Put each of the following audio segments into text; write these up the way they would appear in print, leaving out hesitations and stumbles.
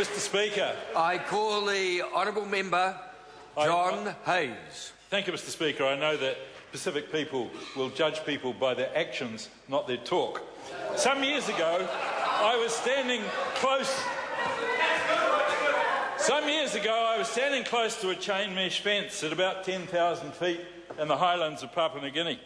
Mr. Speaker. I call the honourable member John Hayes. Thank you, Mr. Speaker. I know that Pacific people will judge people by their actions, not their talk. Some years ago, I was standing close to a chain mesh fence at about 10,000 feet in the highlands of Papua New Guinea.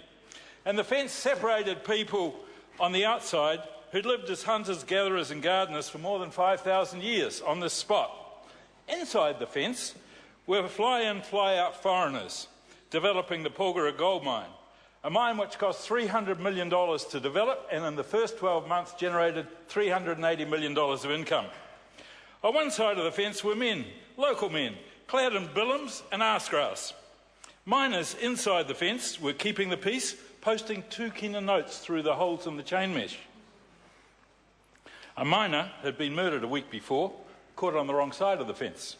And the fence separated people on the outside who'd lived as hunters, gatherers and gardeners for more than 5,000 years on this spot. Inside the fence were fly-in, fly-out foreigners developing the Porgera gold mine, a mine which cost $300 million to develop and in the first 12 months generated $380 million of income. On one side of the fence were men, local men, clad in billams and arsegrass. Miners inside the fence were keeping the peace, posting 2 kina notes through the holes in the chain mesh. A miner had been murdered a week before, caught on the wrong side of the fence.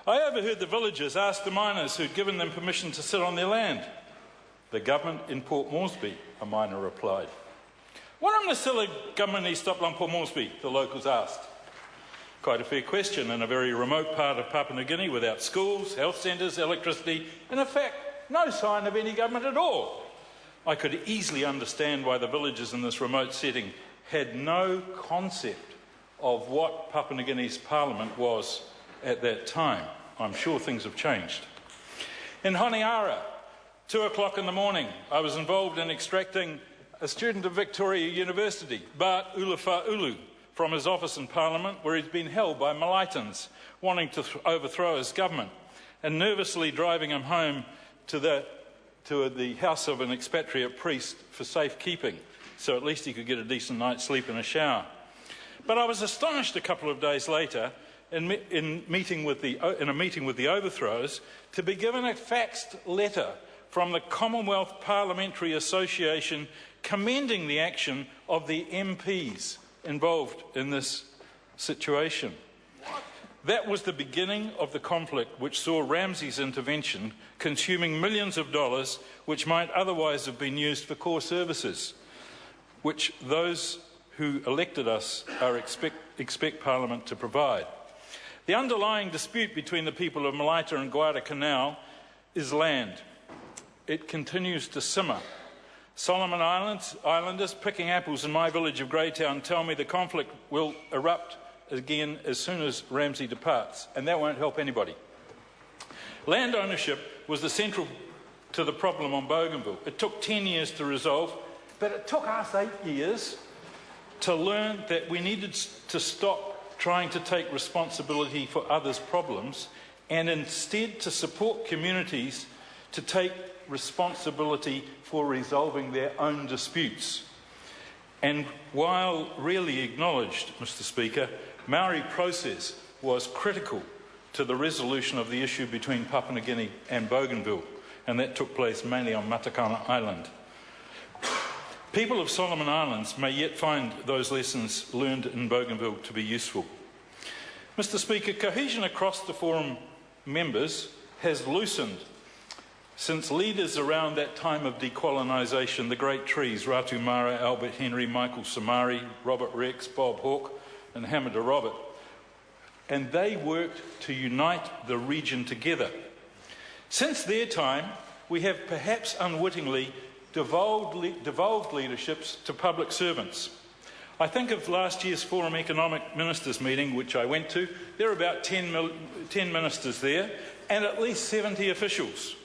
I overheard the villagers ask the miners who'd given them permission to sit on their land. The government in Port Moresby, a miner replied. What am the sila government ni stop lang Port Moresby? The locals asked. Quite a fair question in a very remote part of Papua New Guinea without schools, health centres, electricity, and in fact, no sign of any government at all. I could easily understand why the villagers in this remote setting had no concept of what Papua New Guinea's parliament was at that time. I'm sure things have changed. In Honiara, 2 o'clock in the morning, I was involved in extracting a student of Victoria University, Bart Ulufa'ulu, from his office in Parliament, where he'd been held by Malaitans wanting to overthrow his government, and nervously driving him home to the house of an expatriate priest for safekeeping, so at least he could get a decent night's sleep and a shower. But I was astonished a couple of days later in a meeting with the overthrowers to be given a faxed letter from the Commonwealth Parliamentary Association commending the action of the MPs involved in this situation. That was the beginning of the conflict which saw Ramsay's intervention consuming millions of dollars which might otherwise have been used for core services, which those who elected us expect Parliament to provide. The underlying dispute between the people of Malaita and Guadalcanal is land. It continues to simmer. Solomon Islanders picking apples in my village of Greytown tell me the conflict will erupt again as soon as Ramsay departs, and that won't help anybody. Land ownership was the central to the problem on Bougainville. It took 10 years to resolve, but it took us 8 years to learn that we needed to stop trying to take responsibility for others' problems and instead to support communities to take responsibility for resolving their own disputes. And while rarely acknowledged, Mr. Speaker, Maori process was critical to the resolution of the issue between Papua New Guinea and Bougainville, and that took place mainly on Matakana Island. People of Solomon Islands may yet find those lessons learned in Bougainville to be useful. Mr. Speaker, cohesion across the Forum members has loosened since leaders around that time of decolonisation, the great trees, Ratu Mara, Albert Henry, Michael Samari, Robert Rex, Bob Hawke and Hamida Robert, and they worked to unite the region together. Since their time, we have perhaps unwittingly devolved leaderships to public servants. I think of last year's Forum Economic Ministers meeting, which I went to. There are about 10 ministers there and at least 70 officials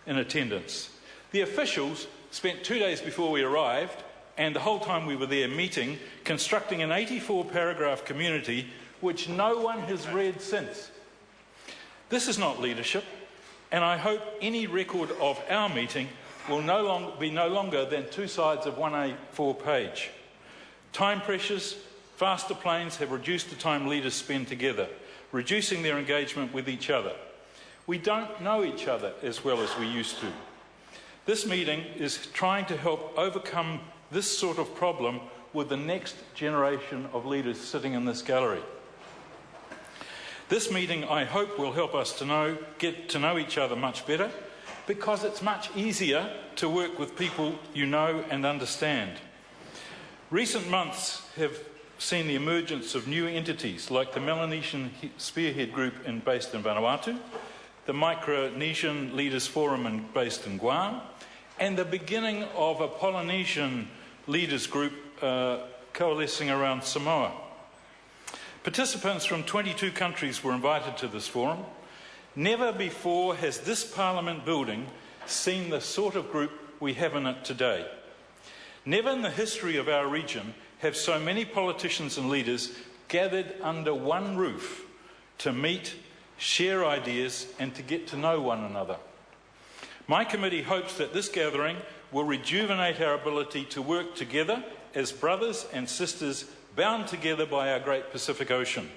in attendance. The officials spent 2 days before we arrived and the whole time we were there meeting, constructing an 84-paragraph community which no one has read since. This is not leadership, and I hope any record of our meeting will be no longer than 2 sides of one A4 page. Time pressures, faster planes have reduced the time leaders spend together, reducing their engagement with each other. We don't know each other as well as we used to. This meeting is trying to help overcome this sort of problem with the next generation of leaders sitting in this gallery. This meeting, I hope, will help us to get to know each other much better, because it's much easier to work with people you know and understand. Recent months have seen the emergence of new entities like the Melanesian Spearhead Group based in Vanuatu, the Micronesian Leaders Forum based in Guam, and the beginning of a Polynesian Leaders Group coalescing around Samoa. Participants from 22 countries were invited to this forum. Never before has this Parliament building seen the sort of group we have in it today. Never in the history of our region have so many politicians and leaders gathered under one roof to meet, share ideas and to get to know one another. My committee hopes that this gathering will rejuvenate our ability to work together as brothers and sisters bound together by our great Pacific Ocean.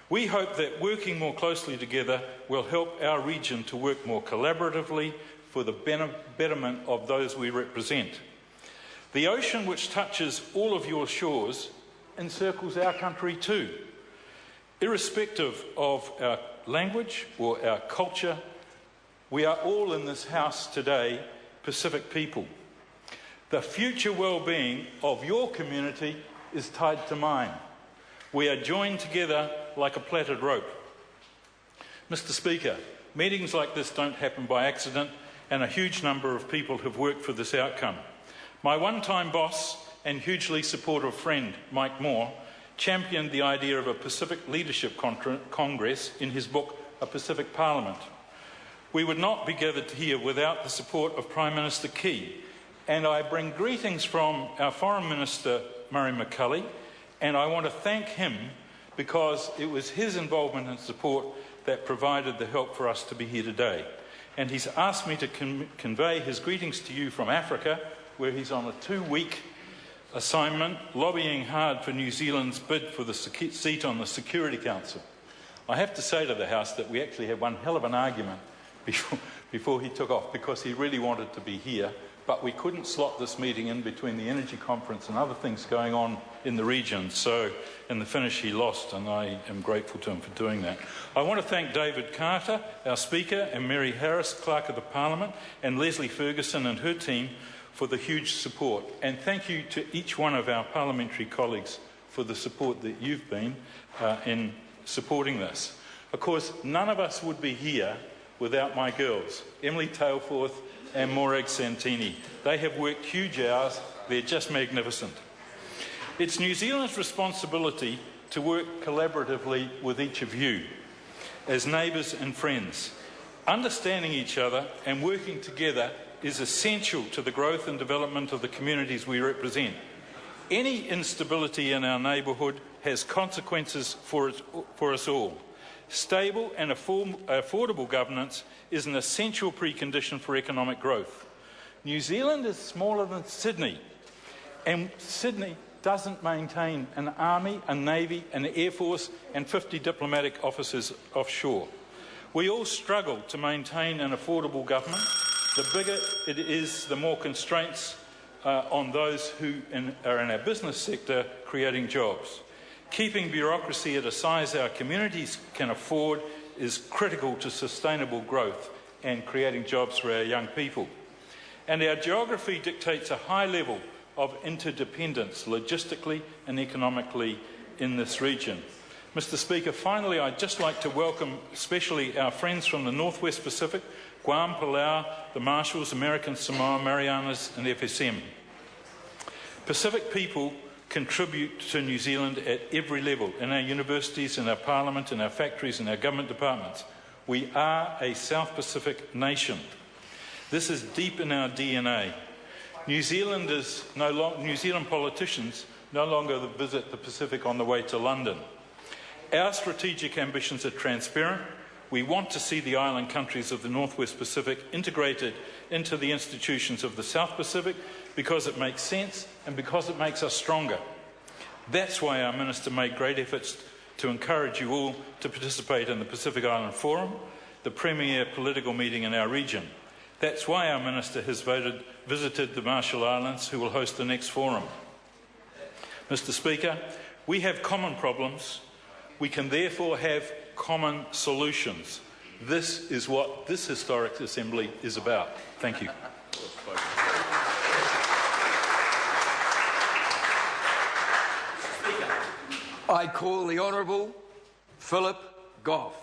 We hope that working more closely together will help our region to work more collaboratively for the betterment of those we represent. The ocean which touches all of your shores encircles our country too. Irrespective of our language or our culture, we are all in this house today Pacific people. The future well-being of your community is tied to mine. We are joined together like a plaited rope. Mr. Speaker, meetings like this don't happen by accident, and a huge number of people have worked for this outcome. My one-time boss and hugely supportive friend, Mike Moore, championed the idea of a Pacific Leadership Congress in his book, A Pacific Parliament. We would not be gathered here without the support of Prime Minister Key, and I bring greetings from our Foreign Minister, Murray McCully, and I want to thank him because it was his involvement and support that provided the help for us to be here today. And he's asked me to convey his greetings to you from Africa, where he's on a 2-week assignment, lobbying hard for New Zealand's bid for the seat on the Security Council. I have to say to the House that we actually had one hell of an argument before he took off, because he really wanted to be here, but we couldn't slot this meeting in between the energy conference and other things going on in the region. So in the finish he lost, and I am grateful to him for doing that. I want to thank David Carter, our Speaker, and Mary Harris, Clerk of the Parliament, and Leslie Ferguson and her team for the huge support. And thank you to each one of our parliamentary colleagues for the support that you've been in supporting this. Of course, none of us would be here without my girls, Emily Tailforth and Morag Santini. They have worked huge hours. They're just magnificent. It's New Zealand's responsibility to work collaboratively with each of you as neighbours and friends. Understanding each other and working together is essential to the growth and development of the communities we represent. Any instability in our neighbourhood has consequences for us all. Stable and affordable governance is an essential precondition for economic growth. New Zealand is smaller than Sydney, and Sydney doesn't maintain an army, a navy, an air force and 50 diplomatic officers offshore. We all struggle to maintain an affordable government. The bigger it is, the more constraints on those who are in our business sector creating jobs. Keeping bureaucracy at a size our communities can afford is critical to sustainable growth and creating jobs for our young people. And our geography dictates a high level of interdependence logistically and economically in this region. Mr. Speaker, finally, I'd just like to welcome especially our friends from the Northwest Pacific, Guam, Palau, the Marshalls, American Samoa, Marianas and FSM. Pacific people contribute to New Zealand at every level, in our universities, in our parliament, in our factories, in our government departments. We are a South Pacific nation. This is deep in our DNA. New Zealand politicians no longer visit the Pacific on the way to London. Our strategic ambitions are transparent. We want to see the island countries of the Northwest Pacific integrated into the institutions of the South Pacific because it makes sense and because it makes us stronger. That's why our Minister made great efforts to encourage you all to participate in the Pacific Island Forum, the premier political meeting in our region. That's why our Minister has visited the Marshall Islands, who will host the next forum. Mr. Speaker, we have common problems. We can therefore have common solutions. This is what this historic assembly is about. Thank you. Speaker. I call the Honourable Philip Goff.